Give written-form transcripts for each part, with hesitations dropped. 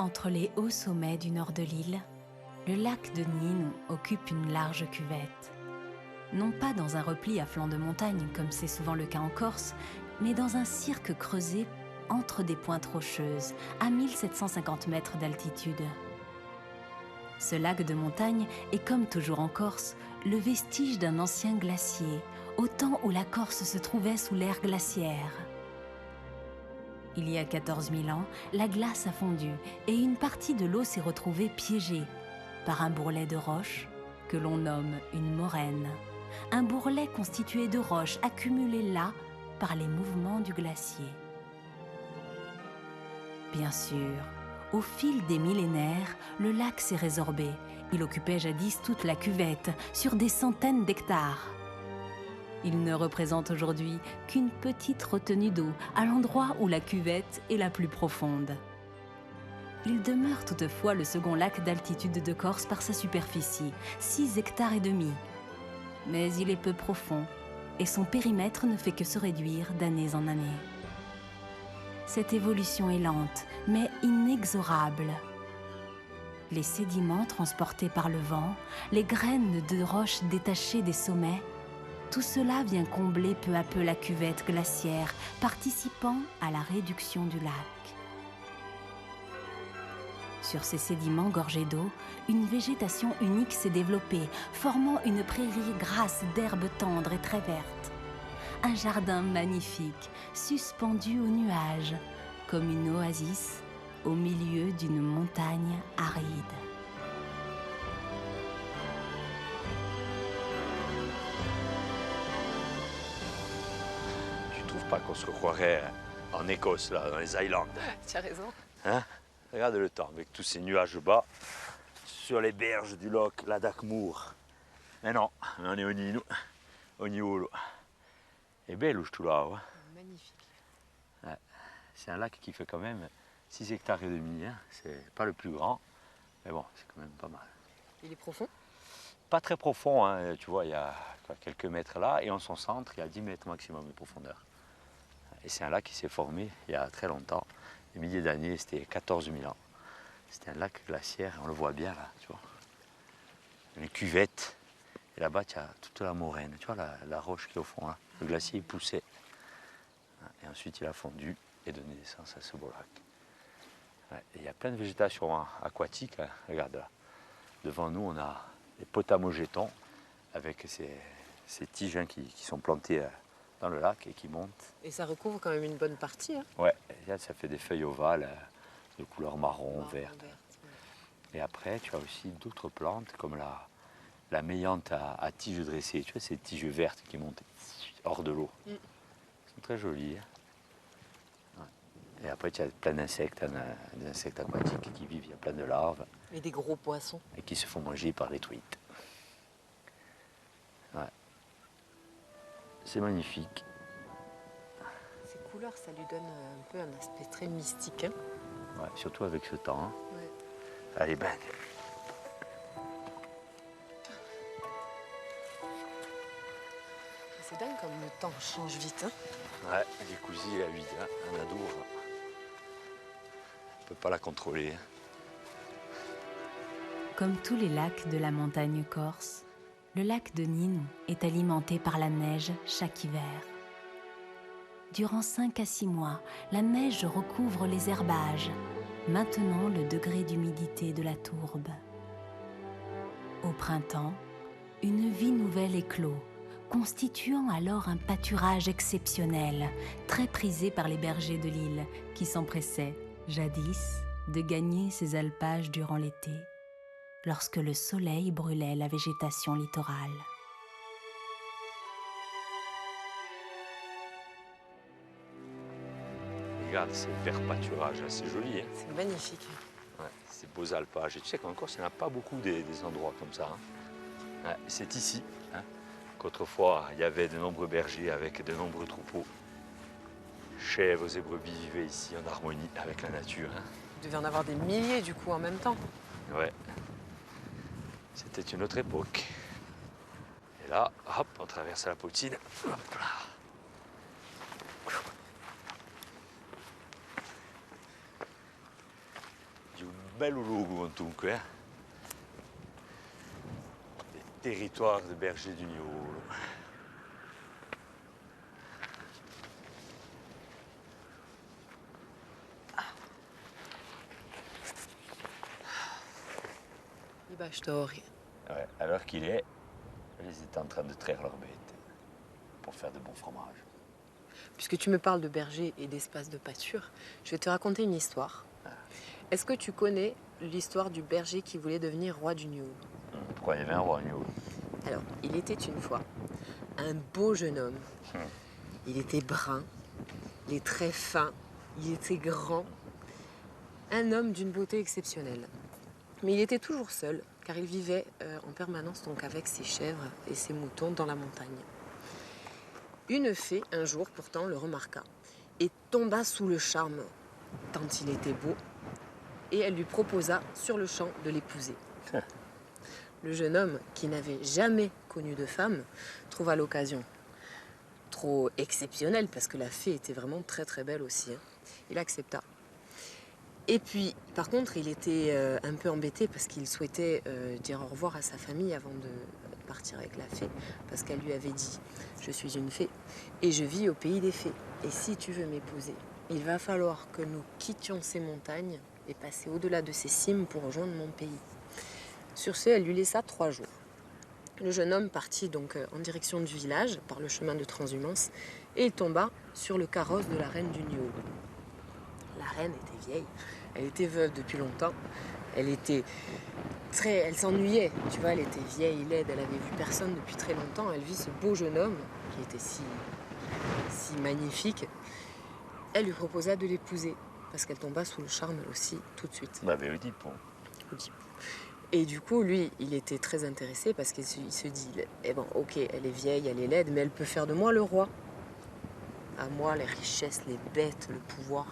Entre les hauts sommets du nord de l'île, le lac de Nîmes occupe une large cuvette. Non pas dans un repli à flanc de montagne, comme c'est souvent le cas en Corse, mais dans un cirque creusé entre des pointes rocheuses, à 1750 mètres d'altitude. Ce lac de montagne est, comme toujours en Corse, le vestige d'un ancien glacier, au temps où la Corse se trouvait sous l'ère glaciaire. Il y a 14 000 ans, la glace a fondu et une partie de l'eau s'est retrouvée piégée par un bourrelet de roches que l'on nomme une moraine. Un bourrelet constitué de roches accumulées là par les mouvements du glacier. Bien sûr, au fil des millénaires, le lac s'est résorbé. Il occupait jadis toute la cuvette, sur des centaines d'hectares. Il ne représente aujourd'hui qu'une petite retenue d'eau à l'endroit où la cuvette est la plus profonde. Il demeure toutefois le second lac d'altitude de Corse par sa superficie, 6 hectares et demi. Mais il est peu profond et son périmètre ne fait que se réduire d'année en année. Cette évolution est lente, mais inexorable. Les sédiments transportés par le vent, les graines de roches détachées des sommets, tout cela vient combler peu à peu la cuvette glaciaire, participant à la réduction du lac. Sur ces sédiments gorgés d'eau, une végétation unique s'est développée, formant une prairie grasse d'herbes tendres et très vertes. Un jardin magnifique, suspendu aux nuages, comme une oasis au milieu d'une montagne aride. Tu trouves pas qu'on se croirait en Écosse, là, dans les Highlands? Tu as raison. Hein? Regarde le temps, avec tous ces nuages bas, sur les berges du lac Ladakmoor. Mais non, on est au Nino, au Niolo. Et bello, tout là. Ouais. Magnifique. Ouais. C'est un lac qui fait quand même 6 hectares et demi. Hein. C'est pas le plus grand, mais bon, c'est quand même pas mal. Il est profond? Pas très profond, hein. Tu vois, il y a quelques mètres là, et en son centre, il y a 10 mètres maximum de profondeur. Et c'est un lac qui s'est formé il y a très longtemps, des milliers d'années, c'était 14 000 ans. C'était un lac glaciaire, on le voit bien là, tu vois. Une cuvette, et là-bas, tu as toute la moraine, tu vois la roche qui est au fond là. Le glacier il poussait, et ensuite il a fondu et donné naissance à ce beau lac. Ouais, et il y a plein de végétation aquatique, hein. Regarde là. Devant nous, on a les potamogétons avec ces tiges hein, qui sont plantées dans le lac et qui montent. Et ça recouvre quand même une bonne partie. Hein. Ouais, et là, ça fait des feuilles ovales de couleur marron, verte. Ouais. Et après, tu as aussi d'autres plantes comme la méyante à tiges dressées. Tu vois, ces tiges vertes qui montent hors de l'eau. Elles sont très jolies. Hein. Ouais. Et après, tu as plein d'insectes, des insectes aquatiques qui vivent. Il y a plein de larves. Et des gros poissons. Et qui se font manger par les truites. Ouais. C'est magnifique. Ces couleurs, ça lui donne un peu un aspect très mystique. Hein. Ouais, surtout avec ce temps. Hein. Ouais. Allez, bang. C'est dingue comme le temps change vite. Hein. Ouais, les cousines, la vie, hein, un ado, on ne peut pas la contrôler. Comme tous les lacs de la montagne corse, le lac de Nîmes est alimenté par la neige chaque hiver. Durant 5 à 6 mois, la neige recouvre les herbages, maintenant le degré d'humidité de la tourbe. Au printemps, une vie nouvelle éclot, constituant alors un pâturage exceptionnel, très prisé par les bergers de l'île, qui s'empressaient, jadis, de gagner ces alpages durant l'été, lorsque le soleil brûlait la végétation littorale. Regarde, ces verts pâturages, c'est joli. Hein. C'est magnifique. Ouais, ces beaux alpages. Et tu sais qu'en Corse, il n'y en a pas beaucoup des endroits comme ça. Hein. Ouais, c'est ici hein, qu'autrefois, il y avait de nombreux bergers avec de nombreux troupeaux. Chèvres et brebis vivaient ici en harmonie avec la nature. Hein. Il devait en avoir des milliers du coup en même temps. Ouais. C'était une autre époque. Et là, hop, on traverse la Potine. Hop là. Du bello luogo comunque, eh. Les territoires de berger du Niolo. I bastori. Ouais, à l'heure qu'il est, ils étaient en train de traire leurs bêtes pour faire de bons fromages. Puisque tu me parles de berger et d'espace de pâture, je vais te raconter une histoire. Est-ce que tu connais l'histoire du berger qui voulait devenir roi du Niolo? Pourquoi il y avait un roi au Niolo? Alors, il était une fois un beau jeune homme. Il était brun, il est très fin, il était grand. Un homme d'une beauté exceptionnelle. Mais il était toujours seul, car il vivait en permanence donc avec ses chèvres et ses moutons dans la montagne. Une fée, un jour pourtant, le remarqua et tomba sous le charme, tant il était beau, et elle lui proposa sur le champ de l'épouser. Le jeune homme, qui n'avait jamais connu de femme, trouva l'occasion trop exceptionnelle, parce que la fée était vraiment très très belle aussi. Il accepta. Et puis, par contre, il était un peu embêté parce qu'il souhaitait dire au revoir à sa famille avant de partir avec la fée, parce qu'elle lui avait dit « Je suis une fée et je vis au pays des fées. Et si tu veux m'épouser, il va falloir que nous quittions ces montagnes et passer au-delà de ces cimes pour rejoindre mon pays. » Sur ce, elle lui laissa 3 jours. Le jeune homme partit donc en direction du village par le chemin de transhumance et il tomba sur le carrosse de la reine du Niolo. La reine était vieille, elle était veuve depuis longtemps, elle s'ennuyait, tu vois, elle était vieille, laide, elle avait vu personne depuis très longtemps, elle vit ce beau jeune homme qui était si magnifique, elle lui proposa de l'épouser parce qu'elle tomba sous le charme elle aussi tout de suite. Bah, Oedipe. Oedipe. Et du coup, lui, il était très intéressé parce qu'il se dit, eh ben, ok, elle est vieille, elle est laide, mais elle peut faire de moi le roi. À moi, les richesses, les bêtes, le pouvoir.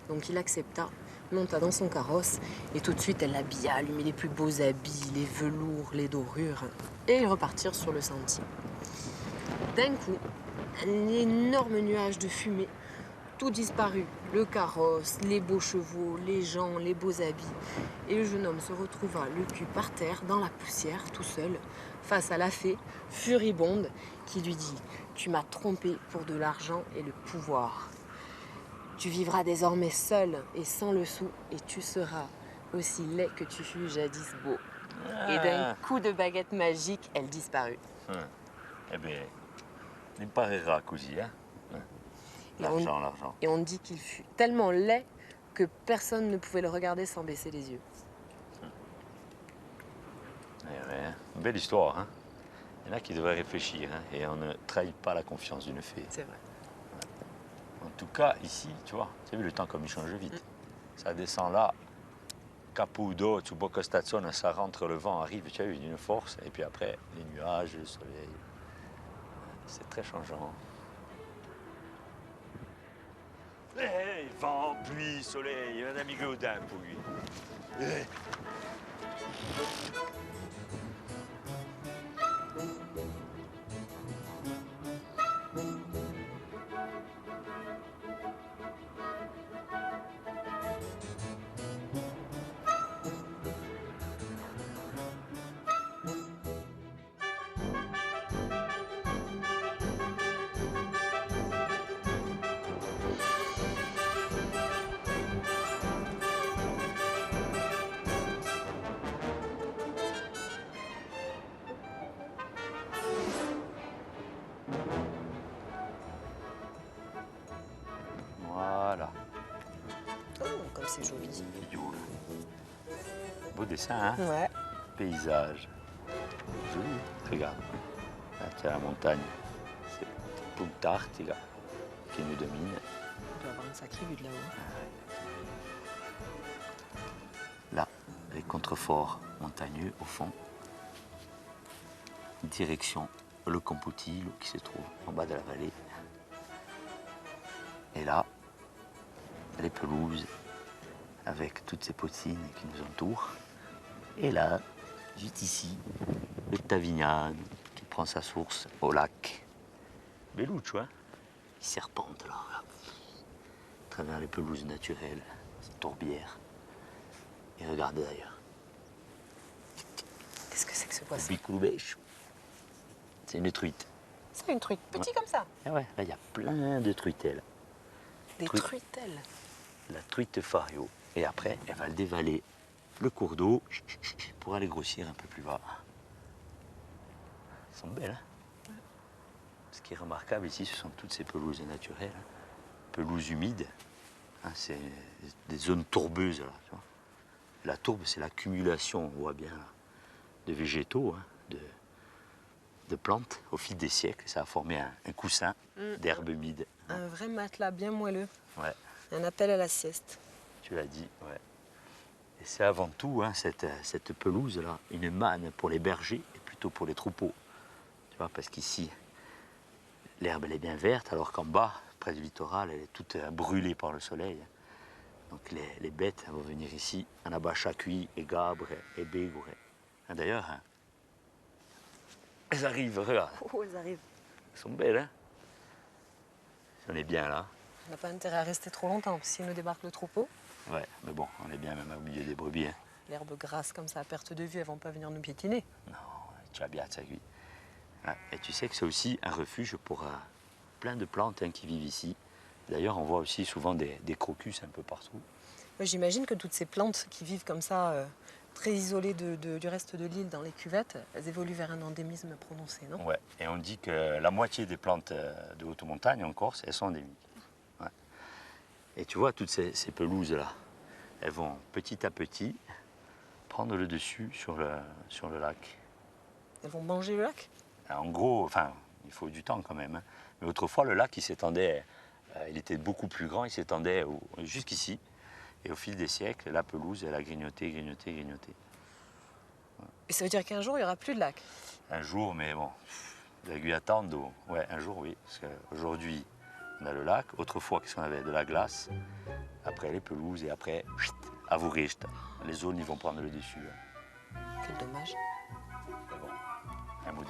Donc il accepta, monta dans son carrosse et tout de suite elle l'habilla, lui mit les plus beaux habits, les velours, les dorures et ils repartirent sur le sentier. D'un coup, un énorme nuage de fumée, tout disparut, le carrosse, les beaux chevaux, les gens, les beaux habits. Et le jeune homme se retrouva le cul par terre, dans la poussière, tout seul, face à la fée, furibonde, qui lui dit « Tu m'as trompé pour de l'argent et le pouvoir. Tu vivras désormais seul et sans le sou, et tu seras aussi laid que tu fus jadis beau. » Et d'un coup de baguette magique, elle disparut. Eh bien, n'imparera così, hein. L'argent, l'argent. Et on dit qu'il fut tellement laid que personne ne pouvait le regarder sans baisser les yeux. Eh bien, une belle histoire, hein. Il y en a qui devraient réfléchir, hein, et on ne trahit pas la confiance d'une fée. C'est vrai. En tout cas, ici, tu vois, tu as vu le temps comme il change vite. Ça descend là, Capudo, Tsubocostazione, ça rentre, le vent arrive, tu as vu, d'une force, et puis après, les nuages, le soleil. C'est très changeant. Hey, vent, pluie, soleil, un ami Gaudin pour lui. Hey. Voilà. Oh, comme c'est joli. Beau dessin, hein? Ouais. Paysage. Joli, regarde. Là, tu as la montagne. C'est Punta Artiga qui nous domine. On doit avoir une sacrée vue de là-haut. Là, les contreforts montagneux au fond. Direction le Computilo qui se trouve en bas de la vallée. Et là, les pelouses avec toutes ces potines qui nous entourent. Et là, juste ici, le Tavignane qui prend sa source au lac. Belluccio, hein? Il serpente là, à travers les pelouses naturelles, cette tourbière. Et regarde d'ailleurs. Qu'est-ce que c'est que ce poisson? Bicouloubèche. C'est une truite. C'est une truite, petit comme ça. Ah ouais, là il y a plein de truitelles. Des truitelles. La truite fario. Et après, elle va le dévaler le cours d'eau pour aller grossir un peu plus bas. Elles sont belles, hein? Ce qui est remarquable ici, ce sont toutes ces pelouses naturelles, hein. Pelouses humides, hein, c'est des zones tourbeuses. Là, tu vois. La tourbe, c'est l'accumulation, on voit bien, là, de végétaux, hein, de plantes au fil des siècles. Ça a formé un coussin d'herbes humides. Un vrai matelas bien moelleux. Ouais, Un appel à la sieste. tu l'as dit, ouais. Et c'est avant tout, hein, cette pelouse-là, une manne pour les bergers et plutôt pour les troupeaux. Tu vois, parce qu'ici, l'herbe, elle est bien verte, alors qu'en bas, près du littoral, elle est toute brûlée par le soleil. Donc les bêtes elles vont venir ici, en abacha cuit, et gabre, et bégre. D'ailleurs, hein, elles arrivent, regarde, Oh, elles arrivent. elles sont belles, hein. On est bien là. On n'a pas intérêt à rester trop longtemps, s'il nous débarque le troupeau. Ouais, mais bon, on est bien même au milieu des brebis, hein. L'herbe grasse comme ça à perte de vue, elles vont pas venir nous piétiner. Non, tu as bien ça, oui. Ah, et tu sais que c'est aussi un refuge pour plein de plantes, hein, qui vivent ici. D'ailleurs, on voit aussi souvent des crocus un peu partout. Moi, j'imagine que toutes ces plantes qui vivent comme ça, très isolées du reste de l'île dans les cuvettes, elles évoluent vers un endémisme prononcé, non? Ouais, et on dit que la moitié des plantes de haute montagne en Corse, elles sont endémiques. Ouais. Et tu vois, toutes ces pelouses-là, elles vont petit à petit prendre le dessus sur le lac. Elles vont manger le lac? En gros, enfin, il faut du temps quand même, hein. Mais autrefois, le lac, il s'étendait, il était beaucoup plus grand, il s'étendait jusqu'ici. Et au fil des siècles, la pelouse, elle a grignoté, grignoté, grignoté. Et ça veut dire qu'un jour, il n'y aura plus de lac? Un jour, mais bon, vous avez dû attendre. Ouais, un jour, oui. Parce qu'aujourd'hui, on a le lac. Autrefois, qu'est-ce qu'on avait? De la glace. Après, les pelouses. Et après, à vous richt. Les zones, ils vont prendre le dessus, hein. Quel dommage. Mais bon, un bout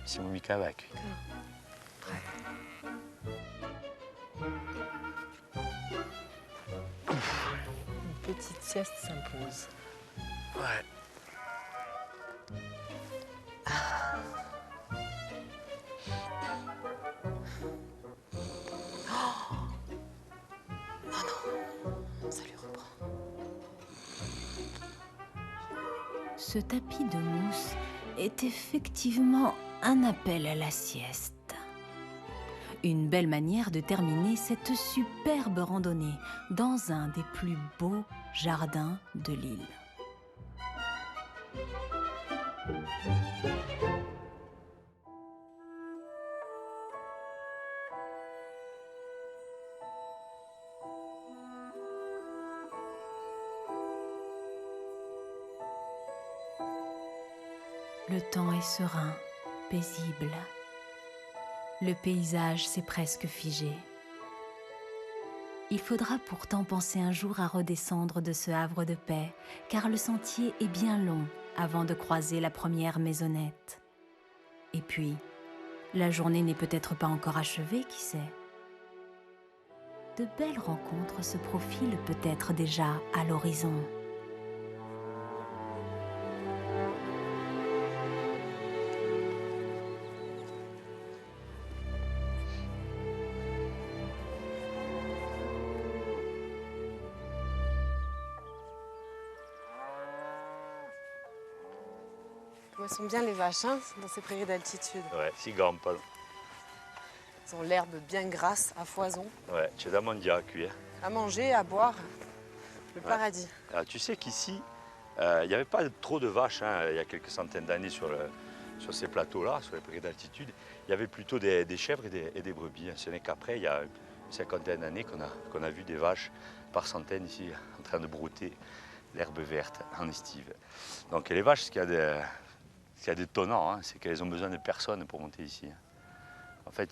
c'est mon micavac. Une petite sieste s'impose. Ouais. Ça lui reprend. Ce tapis de mousse est effectivement un appel à la sieste. Une belle manière de terminer cette superbe randonnée dans un des plus beaux jardins de l'île. Le temps est serein, paisible. Le paysage s'est presque figé. Il faudra pourtant penser un jour à redescendre de ce havre de paix, car le sentier est bien long avant de croiser la première maisonnette. Et puis, la journée n'est peut-être pas encore achevée, qui sait? De belles rencontres se profilent peut-être déjà à l'horizon. Elles sont bien les vaches, hein, dans ces prairies d'altitude. Ouais, si grande, pas. Elles ont l'herbe bien grasse, à foison. Ouais, c'è da mangiare qui, hein. À manger, à boire, le Ouais. paradis. Alors, tu sais qu'ici, il n'y avait pas trop de vaches, hein, il y a quelques centaines d'années sur ces plateaux-là, sur les prairies d'altitude. Il y avait plutôt des chèvres et des brebis, hein. Ce n'est qu'après, il y a une cinquantaine d'années qu'on a vu des vaches par centaines ici en train de brouter l'herbe verte en estive. Donc les vaches, ce qu'il y a d'étonnant, hein, c'est qu'elles ont besoin de personne pour monter ici, hein. En fait,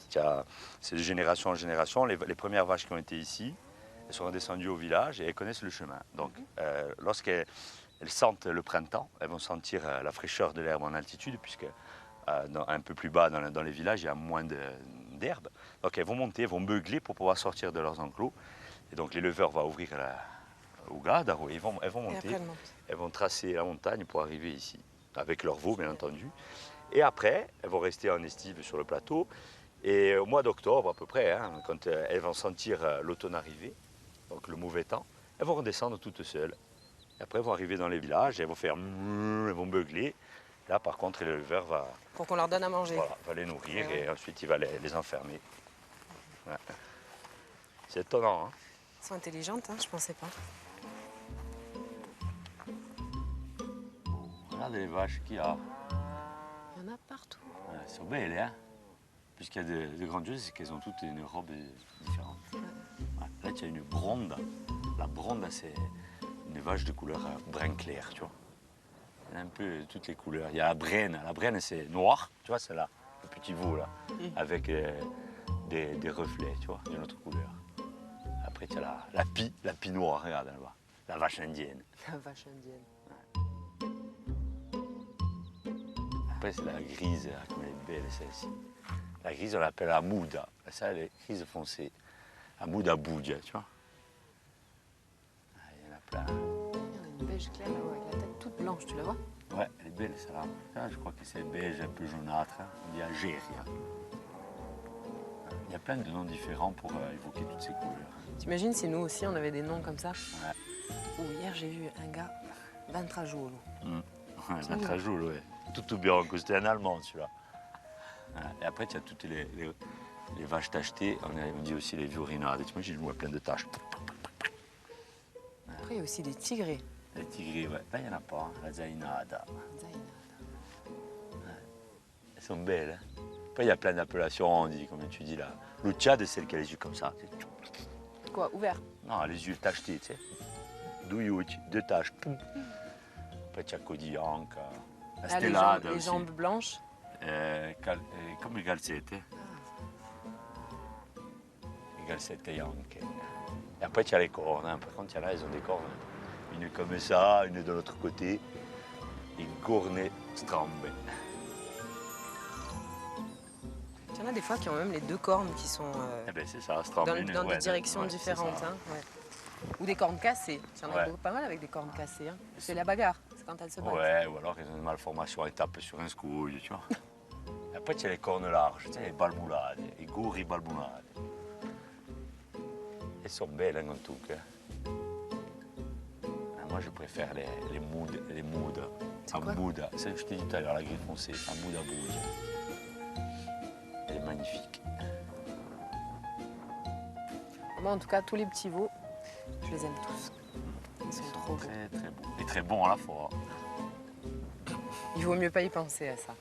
c'est de génération en génération. Les premières vaches qui ont été ici, elles sont redescendues au village et elles connaissent le chemin. Donc, lorsqu'elles sentent le printemps, elles vont sentir la fraîcheur de l'herbe en altitude, puisque un peu plus bas dans les villages, il y a moins d'herbe. Donc, elles vont monter, elles vont beugler pour pouvoir sortir de leurs enclos. Et donc l'éleveur va ouvrir au gade, elles vont Et monter, après, elle monte. elles vont tracer la montagne pour arriver ici, avec leurs veaux bien entendu. Et après, elles vont rester en estive sur le plateau. Et au mois d'octobre à peu près, hein, quand elles vont sentir l'automne arriver, donc le mauvais temps, elles vont redescendre toutes seules. Et après, elles vont arriver dans les villages, elles vont faire mouh, elles vont beugler. Là, par contre, l'éleveur va, Pour qu'on leur donne à manger. voilà, va les nourrir Ouais. et ensuite il va les enfermer. Ouais. C'est étonnant, hein. Elles sont intelligentes, hein, je pensais pas. Regarde les vaches qu'il y a. Il y en a partout. Ouais, elles sont belles, hein. Puisqu'il y a de grandes choses, c'est qu'elles ont toutes une robe différente. Ouais. Là, tu as une bronde. La bronde, c'est une vache de couleur brun clair, tu vois. Il y a un peu toutes les couleurs. Il y a la brenne. La brenne, c'est noir, tu vois, c'est là, le petit veau, là, avec des reflets, tu vois, d'une autre couleur. Après, tu as la pie noire, regarde là-bas. La vache indienne. La vache indienne. Après, c'est la grise, comme elle est belle, celle-ci. La grise, on l'appelle Amouda. Ça, elle est grise foncée. Amouda Boudia, tu vois. Ah, il y en a plein. Il y en a une beige claire là-haut avec la tête toute blanche, tu la vois? Ouais, elle est belle, celle-là. Ça, je crois que c'est beige, un peu jaunâtre. Hein. On dit Algérie. Il y a plein de noms différents pour évoquer toutes ces couleurs. T'imagines si nous aussi on avait des noms comme ça? Ouais. Oh, hier j'ai vu un gars, Ventrajolo. Ouais, très joli, ouais. Tout bianco, c'était un Allemand, celui-là. Ouais. Et après, tu as toutes les vaches tachetées. On dit aussi les viorinades. Tu imagines, je vois plein de taches. Après il y a aussi des tigrés. Les tigrés, ouais. Là, il n'y en a pas. Hein. La zainada. Zainada. Elles sont belles. Hein. Après, il y a plein d'appellations, on dit, comme tu dis là. Le Tchad, c'est celle qui a les yeux comme ça. Quoi, ouvert? Non, les yeux tachetés, tu sais. Douillouch, deux taches. Poum. Après, tu as Kodiak, la Ah, Stellade les aussi. jambes blanches. Comme les galsettes. Les galsettes Yank. Et après, tu as les cornes. Hein. Par contre, il y en a, elles ont des cornes. Une comme ça, une de l'autre côté. Les cornes strambe. Il y en a des fois qui ont même les deux cornes qui sont Eh ben, c'est ça, strambe. dans des directions ouais, c'est différentes. ça. Hein, ouais. Ou des cornes cassées. Il y en a Ouais. pas mal avec des cornes cassées. Hein. C'est la bagarre, c'est quand elles se battent. Ouais, ou alors ils ont une malformation, elles tapent sur un scouille, tu vois. Et après, tu as les cornes larges, tu sais, les balmoulades, les gourris balmoulades. Elles sont belles, hein, en tout cas. Ah, moi, je préfère les moods. C'est quoi? Amouda, c'est ce que je t'ai dit tout à l'heure, la grise foncée, Amouda Boudia. Elle est magnifique. Moi, en tout cas, tous les petits veaux, je les aime tous. Ils sont trop beaux. Très, très beaux. Et très bons à la fois. Il vaut mieux pas y penser à ça.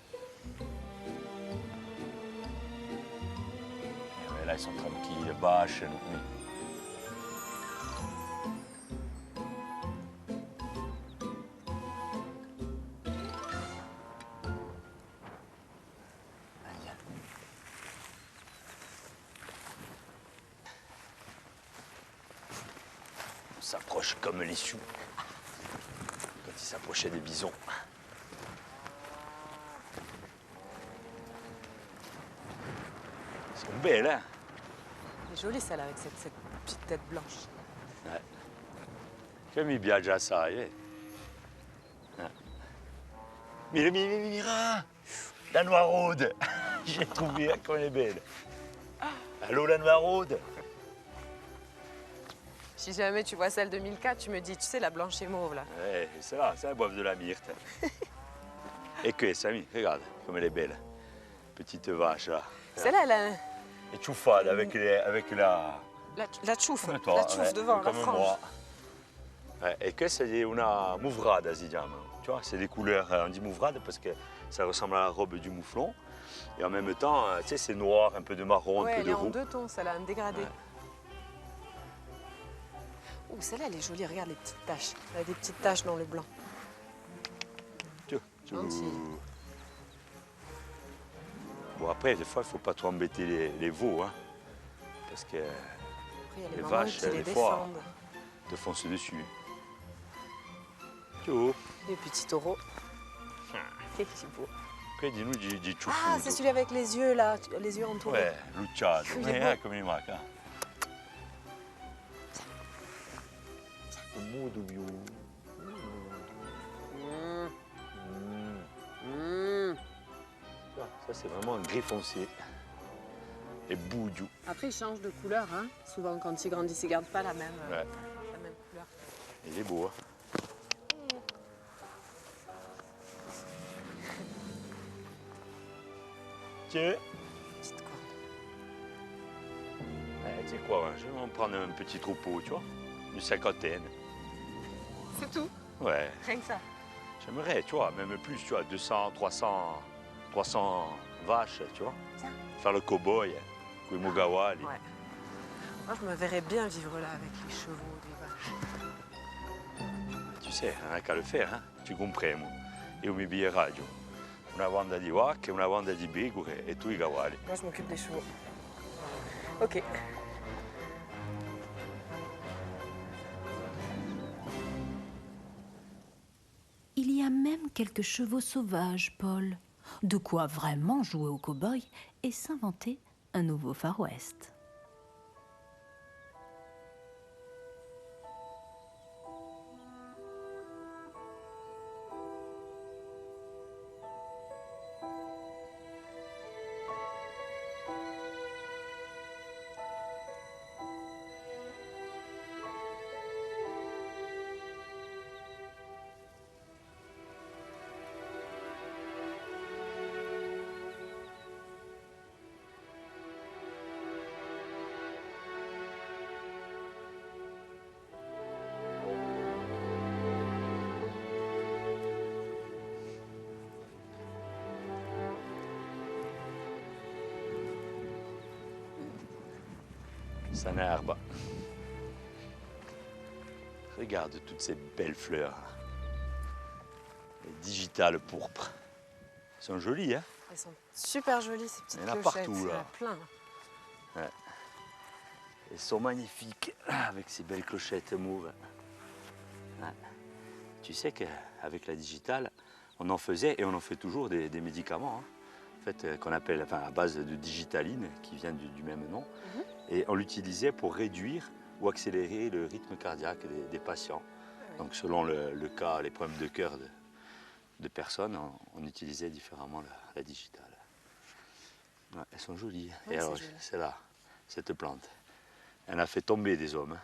Et ouais, là, ils sont tranquilles, bâches. Oui. On s'approche comme les sioux quand ils s'approchaient des bisons. Elles sont belles, hein? Elle est jolie celle-là avec cette petite tête blanche. Ouais. Che mi piace assai, eh? Mira, mira, mira! La noiraude! J'ai trouvé, hein, comme elle est belle. Allô, la noiraude? Si jamais tu vois celle de Milka, tu me dis, tu sais, la blanche et mauve là. Ouais, c'est là, ça, elles boivent de la myrte. Et que, Samy, regarde, comme elle est belle. Petite vache, là. Celle-là, elle a Et chouffade avec la... la chouffe, Come toi, la chouffe ouais, devant, la comme frange. moi. Ouais, et que c'est una mouvrada, si diamo. Tu vois, c'est des couleurs, on dit mouvrade parce que ça ressemble à la robe du mouflon. Et en même temps, tu sais, c'est noir, un peu de marron, Ouais, un peu elle de est en roux. deux tons, celle-là, un dégradé. Ouais. Oh, celle-là, elle est jolie, regarde les petites taches. Elle a des petites taches dans le blanc. Tu- Gentille. Bon, après, des fois, il ne faut pas trop embêter les veaux, hein, parce que Après, il y a les Les mamans vaches, qui les des fois. défendent. te foncent dessus. Tu vois. Les petits taureaux. Qu'est-ce qu'il faut? Après, dis-nous du chouchou. Ah, c'est celui avec les yeux là, les yeux entourés. Ouais, Luciado. Il est Ouais, beau. comme il marque. Hein. Ça, Doudou. Ça, c'est vraiment un gris foncé. Et Boudou. Après, il change de couleur, hein. Souvent, quand ils grandissent, ils ne gardent pas la même couleur. Il est beau, hein. Tiens. Petite corde. Tu sais quoi, hein, je vais en prendre un petit troupeau, tu vois. Une cinquantaine. C'est tout? Ouais. Rien que ça. J'aimerais, tu vois, même plus, tu vois, 200, 300 vaches, tu vois. Tiens. Faire le cow-boy, Kuimogawa. Ouais. Moi, je me verrais bien vivre là avec les chevaux, les vaches. Tu sais, on n'a qu'à le faire, hein. Tu comprends, moi. Io mi piglio radio. Una banda di vacche, una banda di pecore e tu i cavalli. Moi, je m'occupe des chevaux. Ok. Il y a même quelques chevaux sauvages, Paul. De quoi vraiment jouer au cow-boy et s'inventer un nouveau Far West. Sanarba. Regarde toutes ces belles fleurs. Les digitales pourpres. Elles sont jolies, hein? Elles sont super jolies, ces petites Il y en a clochettes. partout, Il y en là. a plein. Ouais. Elles sont magnifiques avec ces belles clochettes mauves. Ouais. Tu sais qu'avec la digitale, on en faisait et on en fait toujours des médicaments, hein. En fait, qu'on appelle, enfin, à base de digitaline, qui vient du même nom. Et on l'utilisait pour réduire ou accélérer le rythme cardiaque des patients. Oui. Donc selon le cas, les problèmes de cœur de personnes, on utilisait différemment la digitale. Ouais, elles sont jolies. Oui, et alors, joli. c'est là, cette plante. Elle a fait tomber des hommes.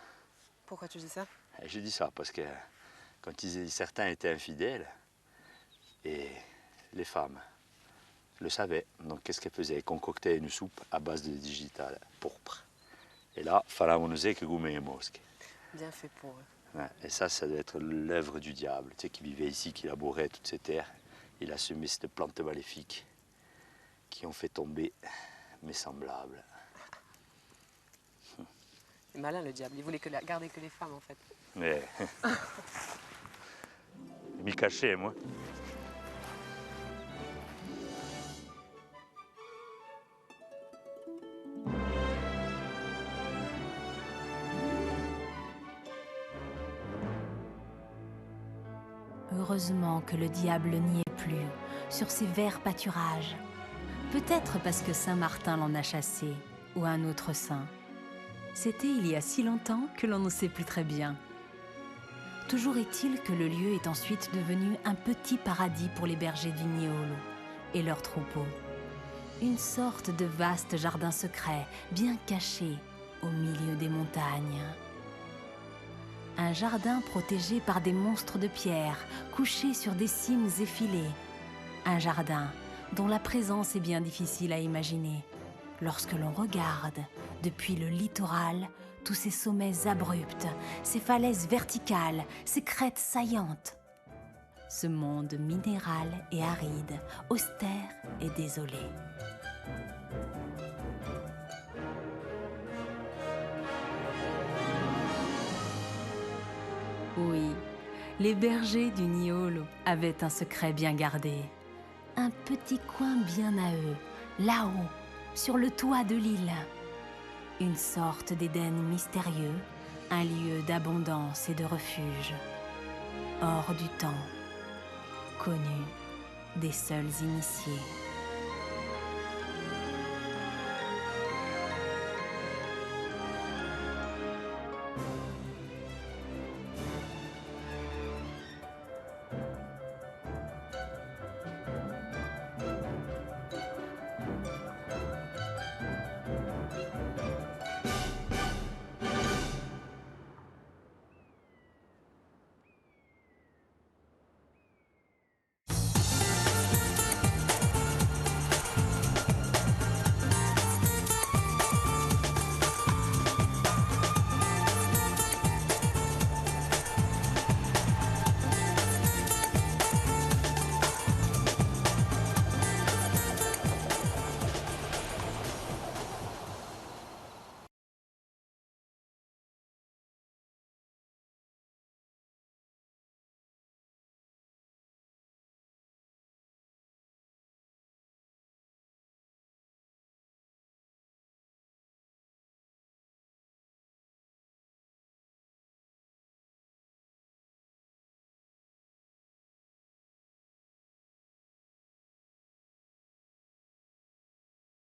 Pourquoi tu dis ça? Et je dis ça parce que quand certains étaient infidèles, et les femmes le savaient. Donc qu'est-ce qu'elles faisaient? Elles concoctaient une soupe à base de digital pourpre. Et là, falavano que goumé et mosque. Bien fait pour eux. Ouais, et ça doit être l'œuvre du diable, tu sais, qui vivait ici, qui labourait toutes ces terres. Il a semé cette plante maléfique qui ont fait tomber mes semblables. C'est malin le diable, il voulait garder que les femmes en fait. Mais m'y cacher, moi. Heureusement que le diable n'y est plus, sur ces verts pâturages. Peut-être parce que Saint Martin l'en a chassé, ou un autre saint. C'était il y a si longtemps que l'on ne sait plus très bien. Toujours est-il que le lieu est ensuite devenu un petit paradis pour les bergers du Niolo et leurs troupeaux. Une sorte de vaste jardin secret, bien caché au milieu des montagnes. Un jardin protégé par des monstres de pierre, couchés sur des cimes effilées. Un jardin dont la présence est bien difficile à imaginer lorsque l'on regarde depuis le littoral tous ces sommets abrupts, ces falaises verticales, ces crêtes saillantes. Ce monde minéral et aride, austère et désolé. Oui, les bergers du Niolo avaient un secret bien gardé. Un petit coin bien à eux, là-haut, sur le toit de l'île. Une sorte d'Éden mystérieux, un lieu d'abondance et de refuge. Hors du temps, connu des seuls initiés.